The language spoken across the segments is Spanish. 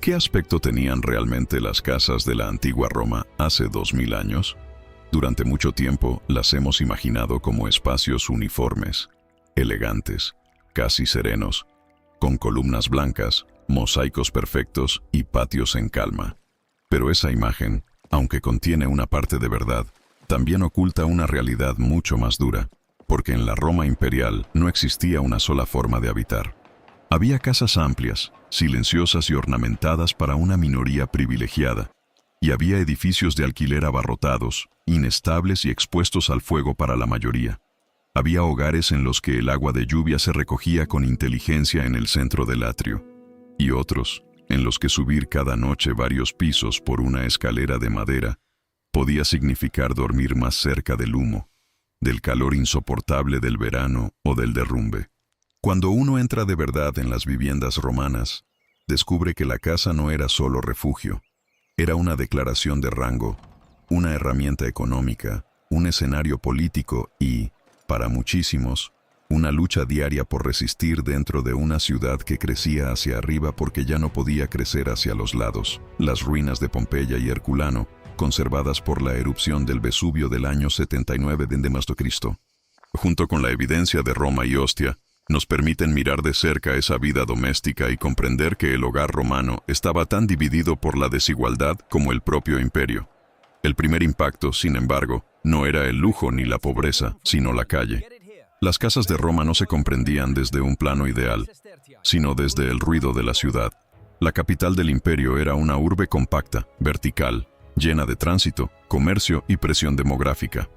¿Qué aspecto tenían realmente las casas de la antigua Roma hace 2000 años? Durante mucho tiempo las hemos imaginado como espacios uniformes, elegantes, casi serenos, con columnas blancas, mosaicos perfectos y patios en calma. Pero esa imagen, aunque contiene una parte de verdad, también oculta una realidad mucho más dura, porque en la Roma imperial no existía una sola forma de habitar. Había casas amplias, silenciosas y ornamentadas para una minoría privilegiada, y había edificios de alquiler abarrotados, inestables y expuestos al fuego para la mayoría. Había hogares en los que el agua de lluvia se recogía con inteligencia en el centro del atrio, y otros en los que subir cada noche varios pisos por una escalera de madera podía significar dormir más cerca del humo, del calor insoportable del verano o del derrumbe. Cuando uno entra de verdad en las viviendas romanas, descubre que la casa no era solo refugio, era una declaración de rango, una herramienta económica, un escenario político y, para muchísimos, una lucha diaria por resistir dentro de una ciudad que crecía hacia arriba porque ya no podía crecer hacia los lados. Las ruinas de Pompeya y Herculano, conservadas por la erupción del Vesubio del año 79 d.C., junto con la evidencia de Roma y Ostia, nos permiten mirar de cerca esa vida doméstica y comprender que el hogar romano estaba tan dividido por la desigualdad como el propio imperio. El primer impacto, sin embargo, no era el lujo ni la pobreza, sino la calle. Las casas de Roma no se comprendían desde un plano ideal, sino desde el ruido de la ciudad. La capital del imperio era una urbe compacta, vertical, llena de tránsito, comercio y presión demográfica.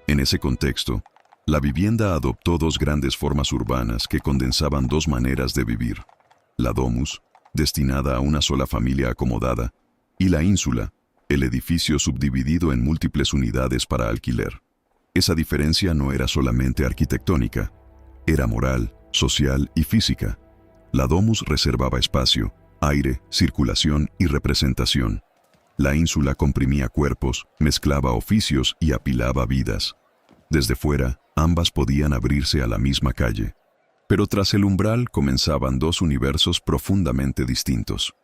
En ese contexto, la vivienda adoptó dos grandes formas urbanas que condensaban dos maneras de vivir: la domus, destinada a una sola familia acomodada, y la ínsula, el edificio subdividido en múltiples unidades para alquiler. Esa diferencia no era solamente arquitectónica, era moral, social y física. La domus reservaba espacio, aire, circulación y representación. La ínsula comprimía cuerpos, mezclaba oficios y apilaba vidas. Desde fuera, ambas podían abrirse a la misma calle. Pero tras el umbral comenzaban dos universos profundamente distintos.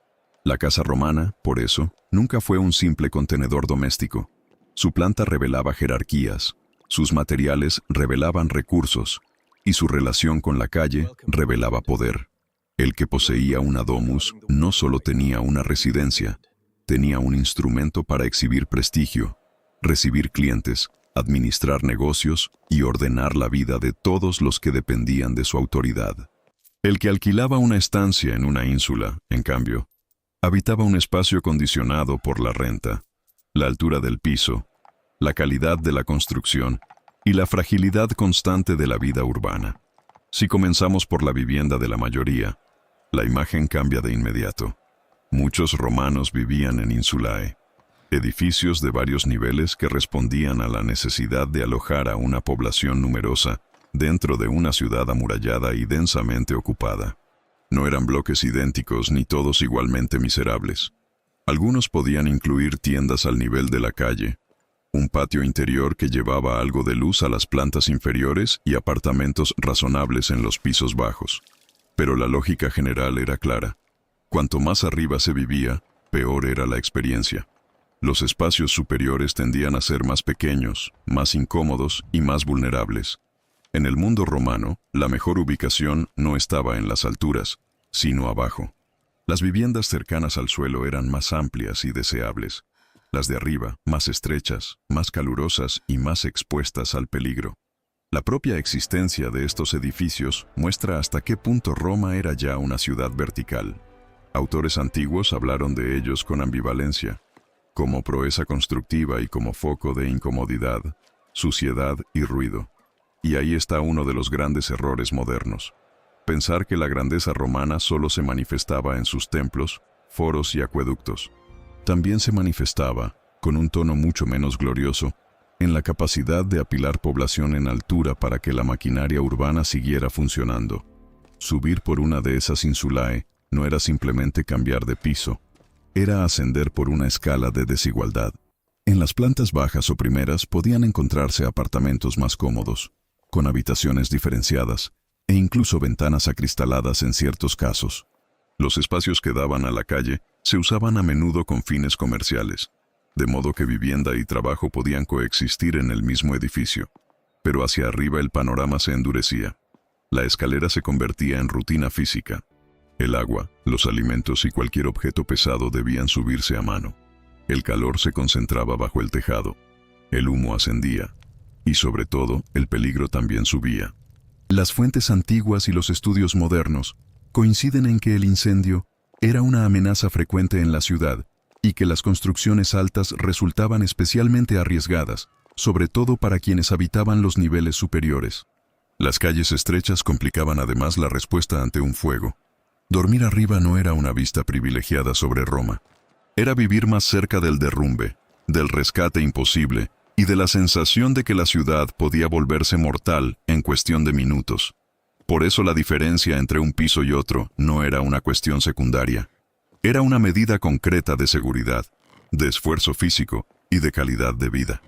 La casa romana, por eso, nunca fue un simple contenedor doméstico. Su planta revelaba jerarquías, sus materiales revelaban recursos, y su relación con la calle revelaba poder. El que poseía una domus no solo tenía una residencia, tenía un instrumento para exhibir prestigio, recibir clientes, administrar negocios y ordenar la vida de todos los que dependían de su autoridad. El que alquilaba una estancia en una ínsula, en cambio, habitaba un espacio condicionado por la renta, la altura del piso, la calidad de la construcción y la fragilidad constante de la vida urbana. Si comenzamos por la vivienda de la mayoría, la imagen cambia de inmediato. Muchos romanos vivían en insulae, edificios de varios niveles que respondían a la necesidad de alojar a una población numerosa dentro de una ciudad amurallada y densamente ocupada. No eran bloques idénticos ni todos igualmente miserables. Algunos podían incluir tiendas al nivel de la calle, un patio interior que llevaba algo de luz a las plantas inferiores y apartamentos razonables en los pisos bajos. Pero la lógica general era clara. Cuanto más arriba se vivía, peor era la experiencia. Los espacios superiores tendían a ser más pequeños, más incómodos y más vulnerables. En el mundo romano, la mejor ubicación no estaba en las alturas, sino abajo. Las viviendas cercanas al suelo eran más amplias y deseables. Las de arriba, más estrechas, más calurosas y más expuestas al peligro. La propia existencia de estos edificios muestra hasta qué punto Roma era ya una ciudad vertical. Autores antiguos hablaron de ellos con ambivalencia, como proeza constructiva y como foco de incomodidad, suciedad y ruido. Y ahí está uno de los grandes errores modernos: pensar que la grandeza romana solo se manifestaba en sus templos, foros y acueductos. También se manifestaba, con un tono mucho menos glorioso, en la capacidad de apilar población en altura para que la maquinaria urbana siguiera funcionando. Subir por una de esas insulae no era simplemente cambiar de piso, era ascender por una escala de desigualdad. En las plantas bajas o primeras podían encontrarse apartamentos más cómodos, con habitaciones diferenciadas, e incluso ventanas acristaladas en ciertos casos. Los espacios que daban a la calle se usaban a menudo con fines comerciales, de modo que vivienda y trabajo podían coexistir en el mismo edificio. Pero hacia arriba el panorama se endurecía. La escalera se convertía en rutina física. El agua, los alimentos y cualquier objeto pesado debían subirse a mano. El calor se concentraba bajo el tejado. El humo ascendía. Y sobre todo, el peligro también subía. Las fuentes antiguas y los estudios modernos coinciden en que el incendio era una amenaza frecuente en la ciudad y que las construcciones altas resultaban especialmente arriesgadas, sobre todo para quienes habitaban los niveles superiores. Las calles estrechas complicaban además la respuesta ante un fuego. Dormir arriba no era una vista privilegiada sobre Roma. Era vivir más cerca del derrumbe, del rescate imposible y de la sensación de que la ciudad podía volverse mortal en cuestión de minutos. Por eso la diferencia entre un piso y otro no era una cuestión secundaria. Era una medida concreta de seguridad, de esfuerzo físico y de calidad de vida.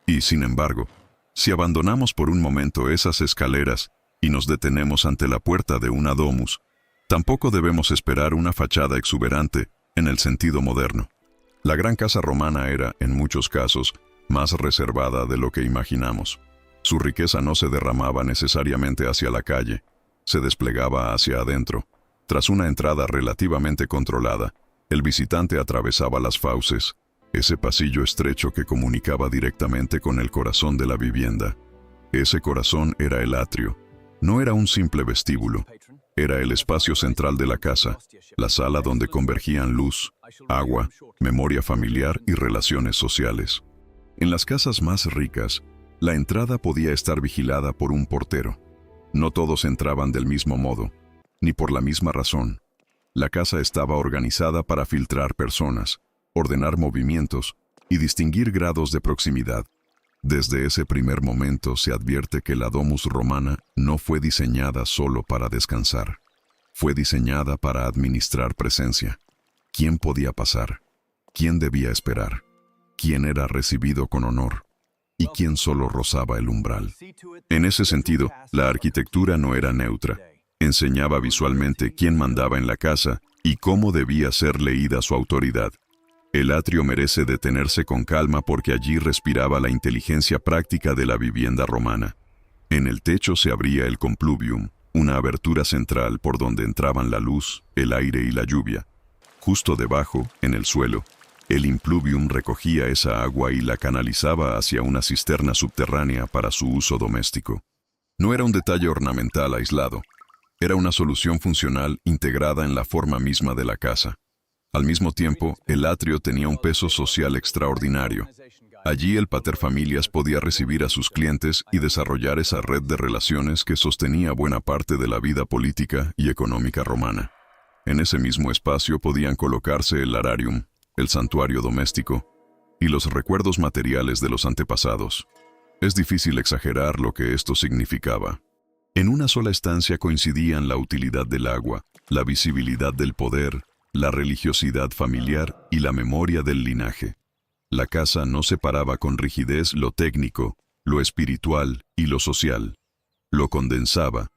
Y, sin embargo, si abandonamos por un momento esas escaleras y nos detenemos ante la puerta de una domus, tampoco debemos esperar una fachada exuberante en el sentido moderno. La gran casa romana era, en muchos casos, más reservada de lo que imaginamos. Su riqueza no se derramaba necesariamente hacia la calle, se desplegaba hacia adentro. Tras una entrada relativamente controlada, el visitante atravesaba las fauces, ese pasillo estrecho que comunicaba directamente con el corazón de la vivienda. Ese corazón era el atrio. No era un simple vestíbulo. Era el espacio central de la casa, la sala donde convergían luz, agua, memoria familiar y relaciones sociales. En las casas más ricas, la entrada podía estar vigilada por un portero. No todos entraban del mismo modo, ni por la misma razón. La casa estaba organizada para filtrar personas, ordenar movimientos y distinguir grados de proximidad. Desde ese primer momento se advierte que la domus romana no fue diseñada solo para descansar. Fue diseñada para administrar presencia. ¿Quién podía pasar? ¿Quién debía esperar? ¿Quién era recibido con honor? ¿Y quién solo rozaba el umbral? En ese sentido, la arquitectura no era neutra. Enseñaba visualmente quién mandaba en la casa y cómo debía ser leída su autoridad. El atrio merece detenerse con calma porque allí respiraba la inteligencia práctica de la vivienda romana. En el techo se abría el compluvium, una abertura central por donde entraban la luz, el aire y la lluvia. Justo debajo, en el suelo, el impluvium recogía esa agua y la canalizaba hacia una cisterna subterránea para su uso doméstico. No era un detalle ornamental aislado. Era una solución funcional integrada en la forma misma de la casa. Al mismo tiempo, el atrio tenía un peso social extraordinario. Allí el paterfamilias podía recibir a sus clientes y desarrollar esa red de relaciones que sostenía buena parte de la vida política y económica romana. En ese mismo espacio podían colocarse el lararium, el santuario doméstico, y los recuerdos materiales de los antepasados. Es difícil exagerar lo que esto significaba. En una sola estancia coincidían la utilidad del agua, la visibilidad del poder, la religiosidad familiar y la memoria del linaje. La casa no separaba con rigidez lo técnico, lo espiritual y lo social. Lo condensaba.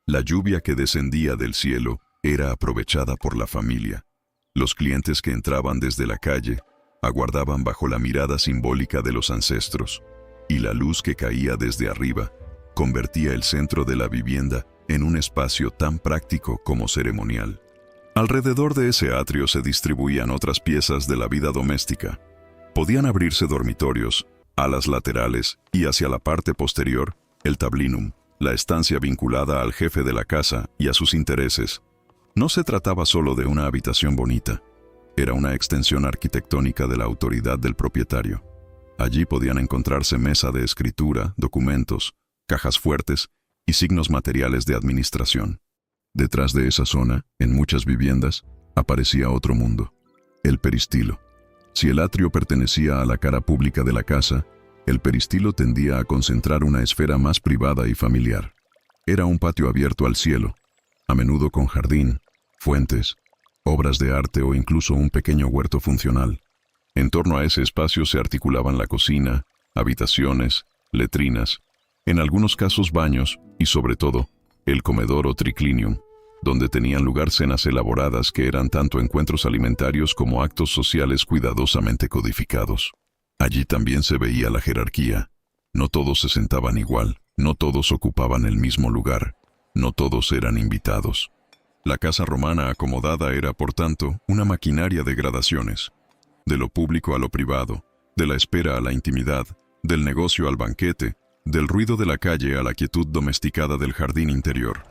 La lluvia que descendía del cielo era aprovechada por la familia. Los clientes que entraban desde la calle aguardaban bajo la mirada simbólica de los ancestros, y la luz que caía desde arriba convertía el centro de la vivienda en un espacio tan práctico como ceremonial. Alrededor de ese atrio se distribuían otras piezas de la vida doméstica. Podían abrirse dormitorios, alas laterales y hacia la parte posterior, el tablinum, la estancia vinculada al jefe de la casa y a sus intereses. No se trataba solo de una habitación bonita, era una extensión arquitectónica de la autoridad del propietario. Allí podían encontrarse mesa de escritura, documentos, cajas fuertes y signos materiales de administración. Detrás de esa zona, en muchas viviendas, aparecía otro mundo, el peristilo. Si el atrio pertenecía a la cara pública de la casa, el peristilo tendía a concentrar una esfera más privada y familiar. Era un patio abierto al cielo, a menudo con jardín, fuentes, obras de arte o incluso un pequeño huerto funcional. En torno a ese espacio se articulaban la cocina, habitaciones, letrinas, en algunos casos baños y, sobre todo, el comedor o triclinium, donde tenían lugar cenas elaboradas que eran tanto encuentros alimentarios como actos sociales cuidadosamente codificados. Allí también se veía la jerarquía. No todos se sentaban igual, no todos ocupaban el mismo lugar, no todos eran invitados. La casa romana acomodada era, por tanto, una maquinaria de gradaciones. De lo público a lo privado, de la espera a la intimidad, del negocio al banquete, del ruido de la calle a la quietud domesticada del jardín interior.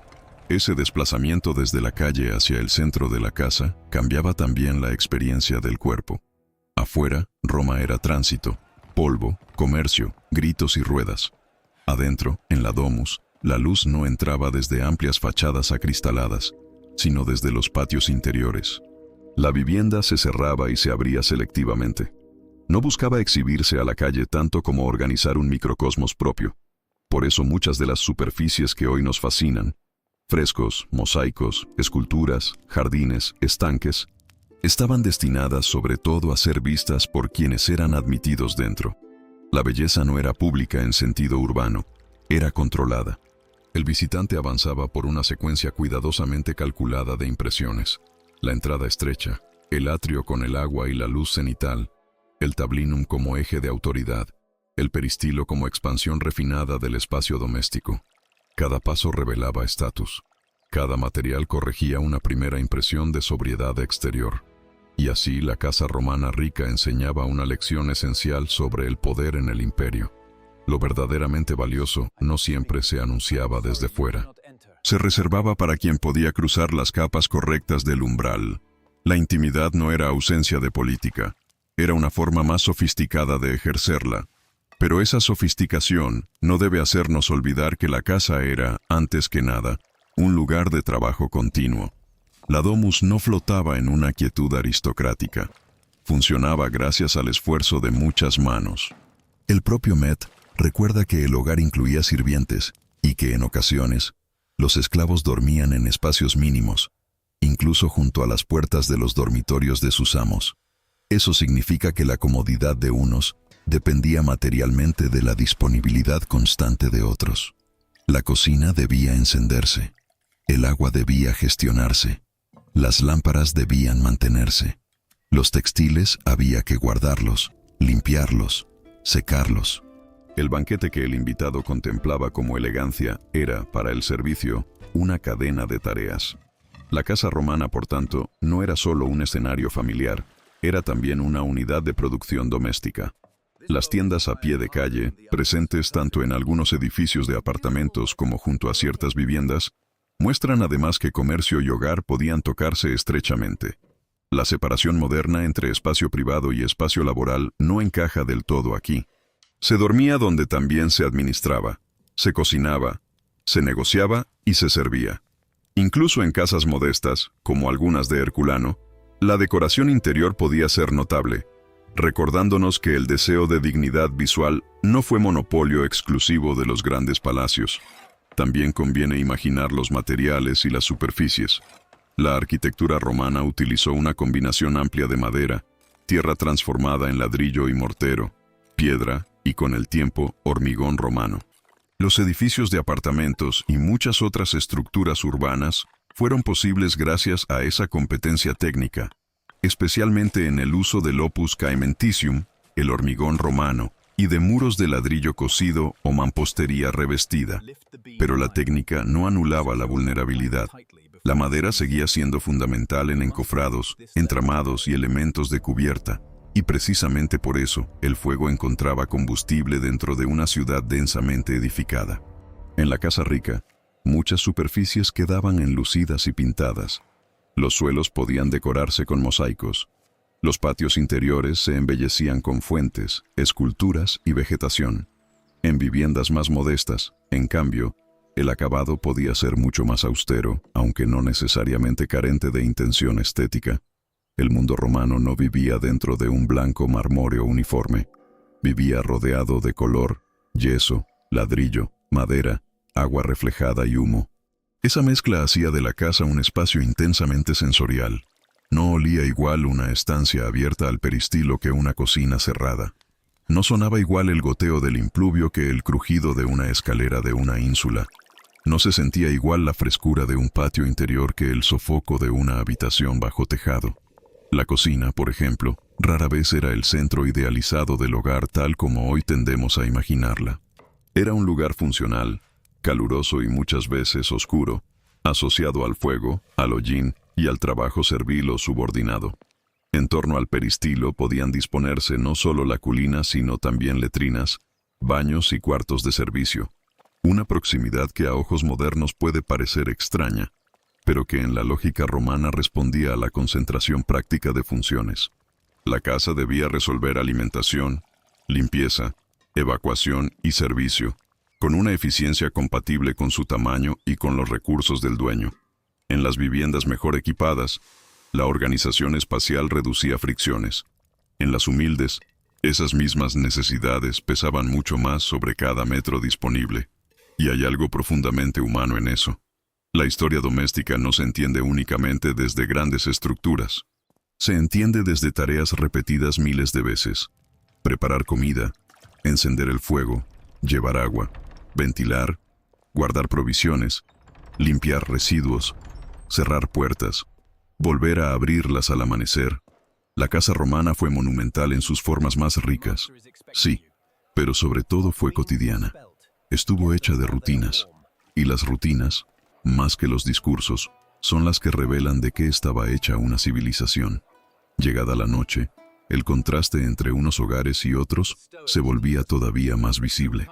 Ese desplazamiento desde la calle hacia el centro de la casa cambiaba también la experiencia del cuerpo. Afuera, Roma era tránsito, polvo, comercio, gritos y ruedas. Adentro, en la domus, la luz no entraba desde amplias fachadas acristaladas, sino desde los patios interiores. La vivienda se cerraba y se abría selectivamente. No buscaba exhibirse a la calle tanto como organizar un microcosmos propio. Por eso muchas de las superficies que hoy nos fascinan, frescos, mosaicos, esculturas, jardines, estanques, estaban destinadas sobre todo a ser vistas por quienes eran admitidos dentro. La belleza no era pública en sentido urbano, era controlada. El visitante avanzaba por una secuencia cuidadosamente calculada de impresiones. La entrada estrecha, el atrio con el agua y la luz cenital, el tablinum como eje de autoridad, el peristilo como expansión refinada del espacio doméstico. Cada paso revelaba estatus. Cada material corregía una primera impresión de sobriedad exterior. Y así la casa romana rica enseñaba una lección esencial sobre el poder en el imperio. Lo verdaderamente valioso no siempre se anunciaba desde fuera. Se reservaba para quien podía cruzar las capas correctas del umbral. La intimidad no era ausencia de política, era una forma más sofisticada de ejercerla. Pero esa sofisticación no debe hacernos olvidar que la casa era, antes que nada, un lugar de trabajo continuo. La domus no flotaba en una quietud aristocrática. Funcionaba gracias al esfuerzo de muchas manos. El propio Met recuerda que el hogar incluía sirvientes y que, en ocasiones, los esclavos dormían en espacios mínimos, incluso junto a las puertas de los dormitorios de sus amos. Eso significa que la comodidad de unos dependía materialmente de la disponibilidad constante de otros. La cocina debía encenderse, el agua debía gestionarse, las lámparas debían mantenerse, los textiles había que guardarlos, limpiarlos, secarlos. El banquete que el invitado contemplaba como elegancia era, para el servicio, una cadena de tareas. La casa romana, por tanto, no era solo un escenario familiar, era también una unidad de producción doméstica. Las tiendas a pie de calle, presentes tanto en algunos edificios de apartamentos como junto a ciertas viviendas, muestran además que comercio y hogar podían tocarse estrechamente. La separación moderna entre espacio privado y espacio laboral no encaja del todo aquí. Se dormía donde también se administraba, se cocinaba, se negociaba y se servía. Incluso en casas modestas, como algunas de Herculano, la decoración interior podía ser notable, recordándonos que el deseo de dignidad visual no fue monopolio exclusivo de los grandes palacios. También conviene imaginar los materiales y las superficies. La arquitectura romana utilizó una combinación amplia de madera, tierra transformada en ladrillo y mortero, piedra y, con el tiempo, hormigón romano. Los edificios de apartamentos y muchas otras estructuras urbanas fueron posibles gracias a esa competencia técnica, especialmente en el uso del opus caementicium, el hormigón romano, y de muros de ladrillo cocido o mampostería revestida. Pero la técnica no anulaba la vulnerabilidad. La madera seguía siendo fundamental en encofrados, entramados y elementos de cubierta, y precisamente por eso el fuego encontraba combustible dentro de una ciudad densamente edificada. En la casa rica, muchas superficies quedaban enlucidas y pintadas. Los suelos podían decorarse con mosaicos. Los patios interiores se embellecían con fuentes, esculturas y vegetación. En viviendas más modestas, en cambio, el acabado podía ser mucho más austero, aunque no necesariamente carente de intención estética. El mundo romano no vivía dentro de un blanco marmóreo uniforme. Vivía rodeado de color, yeso, ladrillo, madera, agua reflejada y humo. Esa mezcla hacía de la casa un espacio intensamente sensorial. No olía igual una estancia abierta al peristilo que una cocina cerrada. No sonaba igual el goteo del impluvio que el crujido de una escalera de una ínsula. No se sentía igual la frescura de un patio interior que el sofoco de una habitación bajo tejado. La cocina, por ejemplo, rara vez era el centro idealizado del hogar tal como hoy tendemos a imaginarla. Era un lugar funcional, caluroso y muchas veces oscuro, asociado al fuego, al hollín y al trabajo servil o subordinado. En torno al peristilo podían disponerse no solo la culina, sino también letrinas, baños y cuartos de servicio. Una proximidad que a ojos modernos puede parecer extraña, pero que en la lógica romana respondía a la concentración práctica de funciones. La casa debía resolver alimentación, limpieza, evacuación y servicio, con una eficiencia compatible con su tamaño y con los recursos del dueño. En las viviendas mejor equipadas, la organización espacial reducía fricciones. En las humildes, esas mismas necesidades pesaban mucho más sobre cada metro disponible. Y hay algo profundamente humano en eso. La historia doméstica no se entiende únicamente desde grandes estructuras. Se entiende desde tareas repetidas miles de veces. Preparar comida, encender el fuego, llevar agua, ventilar, guardar provisiones, limpiar residuos, cerrar puertas, volver a abrirlas al amanecer. La casa romana fue monumental en sus formas más ricas. Sí, pero sobre todo fue cotidiana. Estuvo hecha de rutinas. Y las rutinas, más que los discursos, son las que revelan de qué estaba hecha una civilización. Llegada la noche, el contraste entre unos hogares y otros se volvía todavía más visible.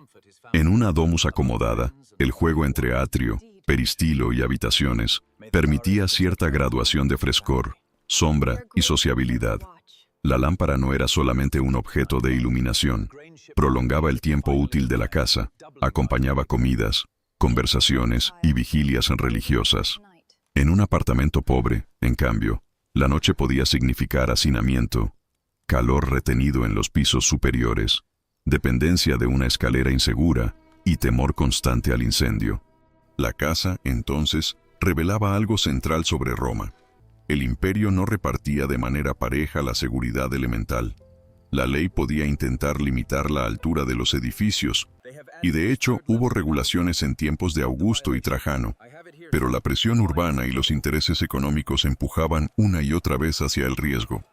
En una domus acomodada, el juego entre atrio, peristilo y habitaciones permitía cierta graduación de frescor, sombra y sociabilidad. La lámpara no era solamente un objeto de iluminación, prolongaba el tiempo útil de la casa, acompañaba comidas, conversaciones y vigilias religiosas. En un apartamento pobre, en cambio, la noche podía significar hacinamiento, calor retenido en los pisos superiores, dependencia de una escalera insegura y temor constante al incendio. La casa, entonces, revelaba algo central sobre Roma. El imperio no repartía de manera pareja la seguridad elemental. La ley podía intentar limitar la altura de los edificios, y de hecho hubo regulaciones en tiempos de Augusto y Trajano, pero la presión urbana y los intereses económicos empujaban una y otra vez hacia el riesgo.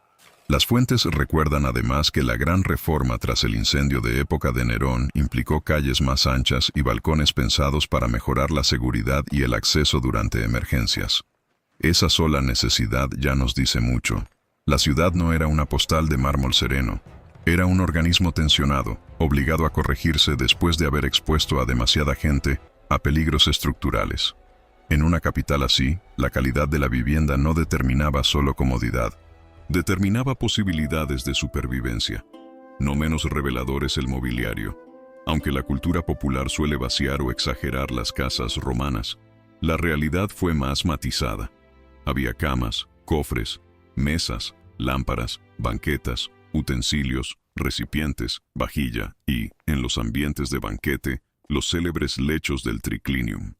Las fuentes recuerdan además que la gran reforma tras el incendio de época de Nerón implicó calles más anchas y balcones pensados para mejorar la seguridad y el acceso durante emergencias. Esa sola necesidad ya nos dice mucho. La ciudad no era una postal de mármol sereno. Era un organismo tensionado, obligado a corregirse después de haber expuesto a demasiada gente a peligros estructurales. En una capital así, la calidad de la vivienda no determinaba solo comodidad. Determinaba posibilidades de supervivencia. No menos revelador es el mobiliario. Aunque la cultura popular suele vaciar o exagerar las casas romanas, la realidad fue más matizada. Había camas, cofres, mesas, lámparas, banquetas, utensilios, recipientes, vajilla y, en los ambientes de banquete, los célebres lechos del triclinium.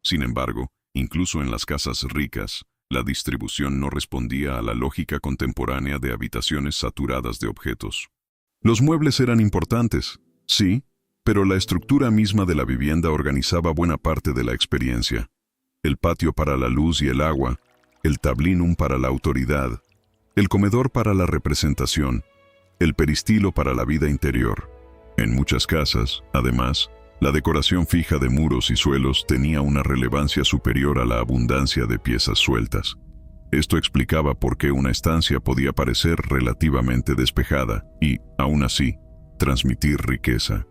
Sin embargo, incluso en las casas ricas, la distribución no respondía a la lógica contemporánea de habitaciones saturadas de objetos. Los muebles eran importantes, sí, pero la estructura misma de la vivienda organizaba buena parte de la experiencia. El patio para la luz y el agua, el tablinum para la autoridad, el comedor para la representación, el peristilo para la vida interior. En muchas casas, además, la decoración fija de muros y suelos tenía una relevancia superior a la abundancia de piezas sueltas. Esto explicaba por qué una estancia podía parecer relativamente despejada y, aún así, transmitir riqueza.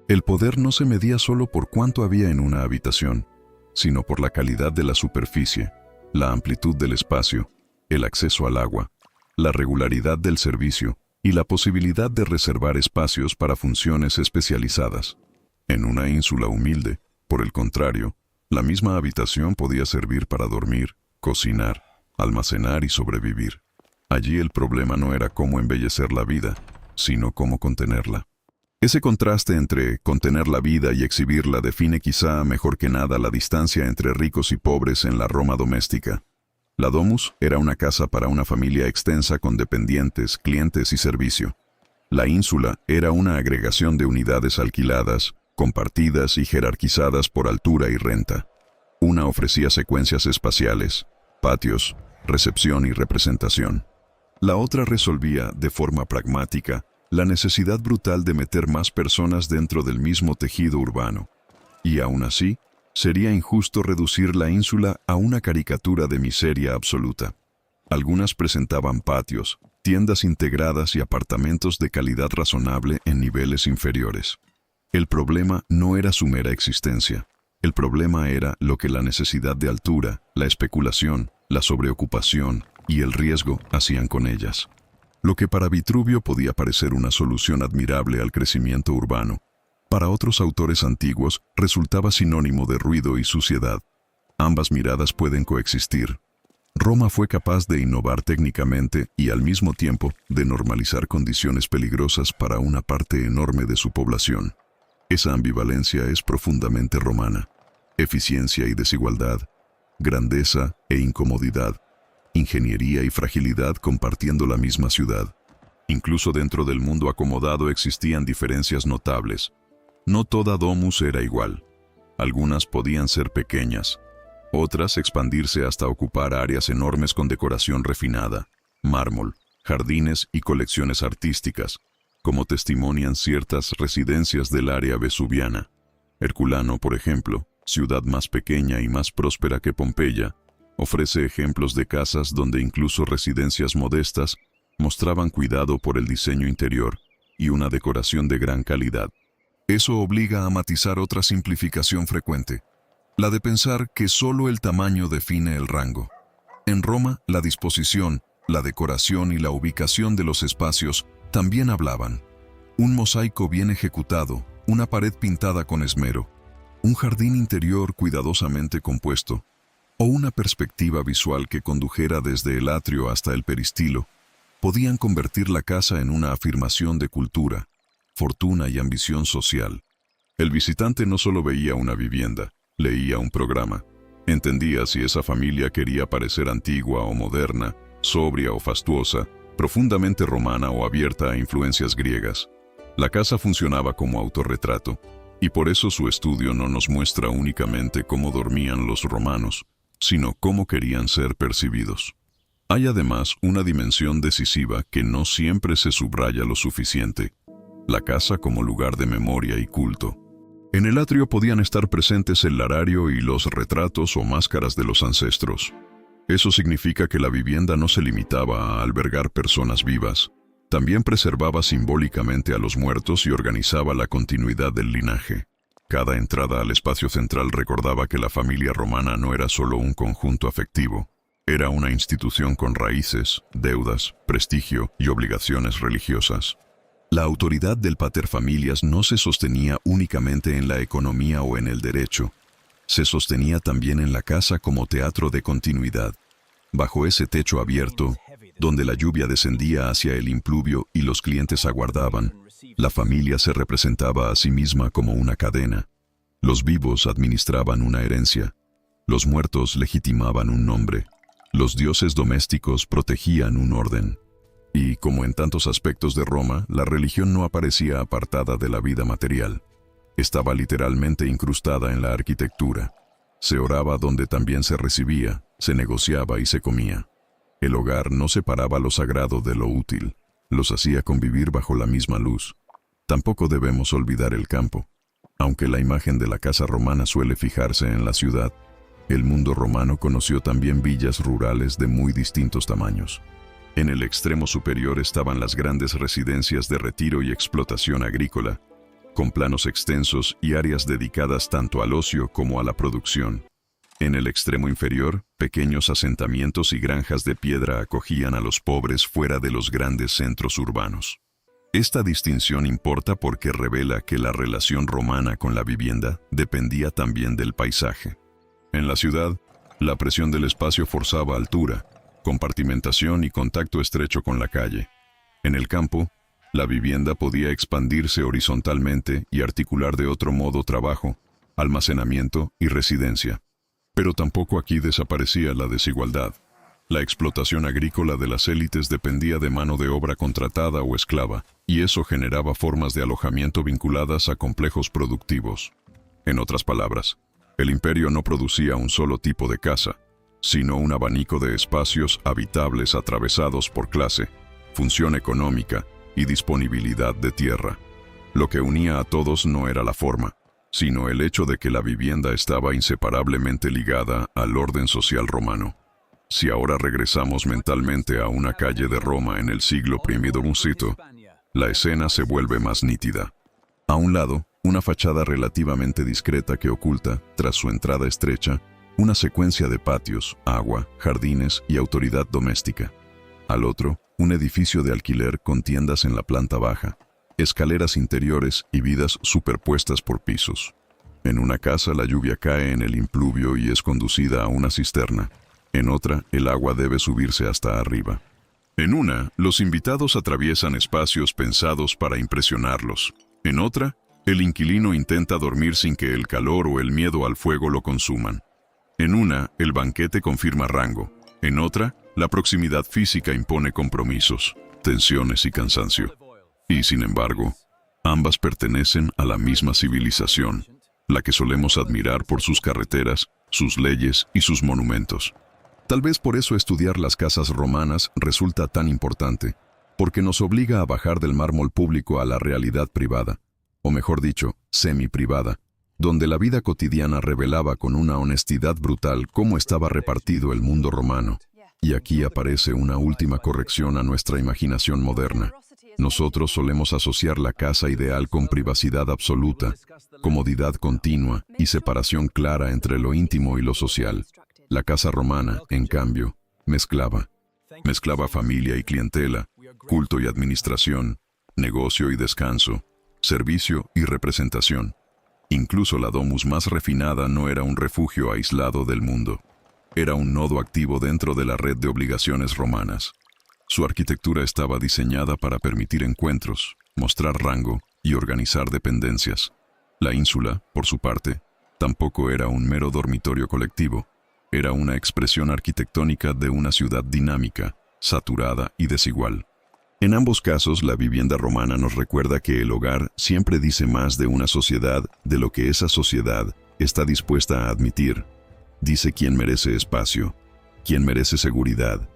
El poder no se medía solo por cuánto había en una habitación, sino por la calidad de la superficie, la amplitud del espacio, el acceso al agua, la regularidad del servicio y la posibilidad de reservar espacios para funciones especializadas. En una ínsula humilde, por el contrario, la misma habitación podía servir para dormir, cocinar, almacenar y sobrevivir. Allí el problema no era cómo embellecer la vida, sino cómo contenerla. Ese contraste entre contener la vida y exhibirla define quizá mejor que nada la distancia entre ricos y pobres en la Roma doméstica. La domus era una casa para una familia extensa con dependientes, clientes y servicio. La ínsula era una agregación de unidades alquiladas, compartidas y jerarquizadas por altura y renta. Una ofrecía secuencias espaciales, patios, recepción y representación. La otra resolvía, de forma pragmática, la necesidad brutal de meter más personas dentro del mismo tejido urbano. Y aún así, sería injusto reducir la ínsula a una caricatura de miseria absoluta. Algunas presentaban patios, tiendas integradas y apartamentos de calidad razonable en niveles inferiores. El problema no era su mera existencia. El problema era lo que la necesidad de altura, la especulación, la sobreocupación y el riesgo hacían con ellas. Lo que para Vitruvio podía parecer una solución admirable al crecimiento urbano, para otros autores antiguos resultaba sinónimo de ruido y suciedad. Ambas miradas pueden coexistir. Roma fue capaz de innovar técnicamente y al mismo tiempo de normalizar condiciones peligrosas para una parte enorme de su población. Esa ambivalencia es profundamente romana. Eficiencia y desigualdad, grandeza e incomodidad, ingeniería y fragilidad compartiendo la misma ciudad. Incluso dentro del mundo acomodado existían diferencias notables. No toda domus era igual. Algunas podían ser pequeñas, otras expandirse hasta ocupar áreas enormes con decoración refinada, mármol, jardines y colecciones artísticas, como testimonian ciertas residencias del área vesuviana. Herculano, por ejemplo, ciudad más pequeña y más próspera que Pompeya, ofrece ejemplos de casas donde incluso residencias modestas mostraban cuidado por el diseño interior y una decoración de gran calidad. Eso obliga a matizar otra simplificación frecuente, la de pensar que solo el tamaño define el rango. En Roma, la disposición, la decoración y la ubicación de los espacios también hablaban. Un mosaico bien ejecutado, una pared pintada con esmero, un jardín interior cuidadosamente compuesto, o una perspectiva visual que condujera desde el atrio hasta el peristilo, podían convertir la casa en una afirmación de cultura, fortuna y ambición social. El visitante no solo veía una vivienda, leía un programa. Entendía si esa familia quería parecer antigua o moderna, sobria o fastuosa, profundamente romana o abierta a influencias griegas. La casa funcionaba como autorretrato, y por eso su estudio no nos muestra únicamente cómo dormían los romanos, sino cómo querían ser percibidos. Hay además una dimensión decisiva que no siempre se subraya lo suficiente: la casa como lugar de memoria y culto. En el atrio podían estar presentes el larario y los retratos o máscaras de los ancestros. Eso significa que la vivienda no se limitaba a albergar personas vivas, también preservaba simbólicamente a los muertos y organizaba la continuidad del linaje. Cada entrada al espacio central recordaba que la familia romana no era solo un conjunto afectivo, era una institución con raíces, deudas, prestigio y obligaciones religiosas. La autoridad del paterfamilias no se sostenía únicamente en la economía o en el derecho, se sostenía también en la casa como teatro de continuidad. Bajo ese techo abierto, donde la lluvia descendía hacia el impluvio y los clientes aguardaban, la familia se representaba a sí misma como una cadena. Los vivos administraban una herencia, los muertos legitimaban un nombre, los dioses domésticos protegían un orden. Y, como en tantos aspectos de Roma, la religión no aparecía apartada de la vida material. Estaba literalmente incrustada en la arquitectura. Se oraba donde también se recibía, se negociaba y se comía. El hogar no separaba lo sagrado de lo útil, los hacía convivir bajo la misma luz. Tampoco debemos olvidar el campo. Aunque la imagen de la casa romana suele fijarse en la ciudad, el mundo romano conoció también villas rurales de muy distintos tamaños. En el extremo superior estaban las grandes residencias de retiro y explotación agrícola, con planos extensos y áreas dedicadas tanto al ocio como a la producción. En el extremo inferior, pequeños asentamientos y granjas de piedra acogían a los pobres fuera de los grandes centros urbanos. Esta distinción importa porque revela que la relación romana con la vivienda dependía también del paisaje. En la ciudad, la presión del espacio forzaba altura, compartimentación y contacto estrecho con la calle. En el campo, la vivienda podía expandirse horizontalmente y articular de otro modo trabajo, almacenamiento y residencia. Pero tampoco aquí desaparecía la desigualdad. La explotación agrícola de las élites dependía de mano de obra contratada o esclava, y eso generaba formas de alojamiento vinculadas a complejos productivos. En otras palabras, El imperio no producía un solo tipo de casa, sino un abanico de espacios habitables atravesados por clase, función económica y disponibilidad de tierra. Lo que unía a todos no era la forma, sino el hecho de que la vivienda estaba inseparablemente ligada al orden social romano. Si ahora regresamos mentalmente a una calle de Roma en el siglo I, la escena se vuelve más nítida. A un lado, una fachada relativamente discreta que oculta, tras su entrada estrecha, una secuencia de patios, agua, jardines y autoridad doméstica. Al otro, un edificio de alquiler con tiendas en la planta baja, escaleras interiores y vidas superpuestas por pisos. En una casa la lluvia cae en el impluvio y es conducida a una cisterna. En otra, el agua debe subirse hasta arriba. En una, los invitados atraviesan espacios pensados para impresionarlos. En otra, el inquilino intenta dormir sin que el calor o el miedo al fuego lo consuman. En una, el banquete confirma rango. En otra, la proximidad física impone compromisos, tensiones y cansancio. Y sin embargo, ambas pertenecen a la misma civilización, la que solemos admirar por sus carreteras, sus leyes y sus monumentos. Tal vez por eso estudiar las casas romanas resulta tan importante, porque nos obliga a bajar del mármol público a la realidad privada, o mejor dicho, semi-privada, donde la vida cotidiana revelaba con una honestidad brutal cómo estaba repartido el mundo romano. Y aquí aparece una última corrección a nuestra imaginación moderna. Nosotros solemos asociar la casa ideal con privacidad absoluta, comodidad continua y separación clara entre lo íntimo y lo social. La casa romana, en cambio, mezclaba familia y clientela, culto y administración, negocio y descanso, servicio y representación. Incluso la domus más refinada no era un refugio aislado del mundo. Era un nodo activo dentro de la red de obligaciones romanas. Su arquitectura estaba diseñada para permitir encuentros, mostrar rango y organizar dependencias. La ínsula, por su parte, tampoco era un mero dormitorio colectivo. Era una expresión arquitectónica de una ciudad dinámica, saturada y desigual. En ambos casos, la vivienda romana nos recuerda que el hogar siempre dice más de una sociedad de lo que esa sociedad está dispuesta a admitir. Dice quién merece espacio, quién merece seguridad,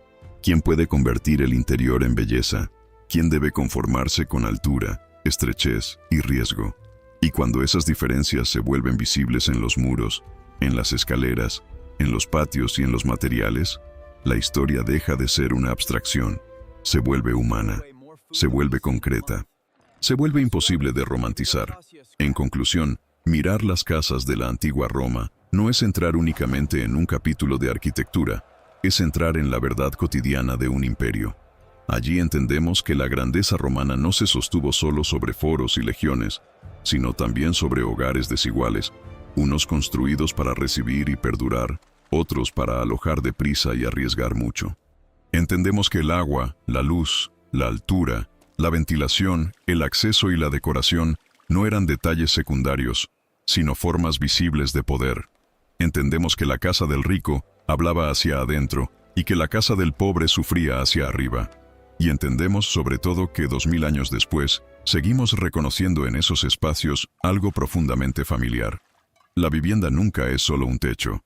quién puede convertir el interior en belleza, quién debe conformarse con altura, estrechez y riesgo. Y cuando esas diferencias se vuelven visibles en los muros, en las escaleras, en los patios y en los materiales, la historia deja de ser una abstracción, se vuelve humana, se vuelve concreta, se vuelve imposible de romantizar. En conclusión, mirar las casas de la antigua Roma no es entrar únicamente en un capítulo de arquitectura, es entrar en la verdad cotidiana de un imperio. Allí entendemos que la grandeza romana no se sostuvo solo sobre foros y legiones, sino también sobre hogares desiguales, unos construidos para recibir y perdurar, otros para alojar deprisa y arriesgar mucho. Entendemos que el agua, la luz, la altura, la ventilación, el acceso y la decoración no eran detalles secundarios, sino formas visibles de poder. Entendemos que la casa del rico hablaba hacia adentro y que la casa del pobre sufría hacia arriba. Y entendemos sobre todo que 2000 años después, seguimos reconociendo en esos espacios algo profundamente familiar. La vivienda nunca es solo un techo.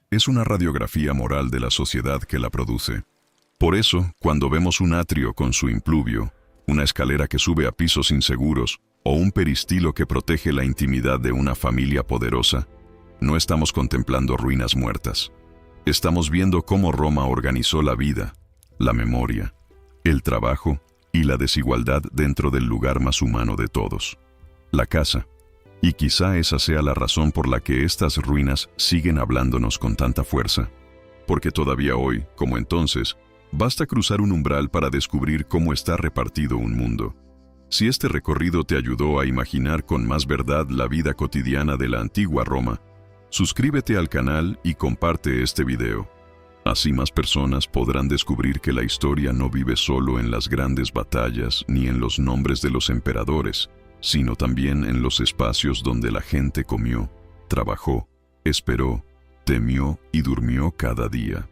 Es una radiografía moral de la sociedad que la produce. Por eso, cuando vemos un atrio con su impluvio, una escalera que sube a pisos inseguros o un peristilo que protege la intimidad de una familia poderosa, no estamos contemplando ruinas muertas. Estamos viendo cómo Roma organizó la vida, la memoria, el trabajo y la desigualdad dentro del lugar más humano de todos, la casa. Y quizá esa sea la razón por la que estas ruinas siguen hablándonos con tanta fuerza. Porque todavía hoy, como entonces, basta cruzar un umbral para descubrir cómo está repartido un mundo. Si este recorrido te ayudó a imaginar con más verdad la vida cotidiana de la antigua Roma, suscríbete al canal y comparte este video. Así más personas podrán descubrir que la historia no vive solo en las grandes batallas ni en los nombres de los emperadores, sino también en los espacios donde la gente comió, trabajó, esperó, temió y durmió cada día.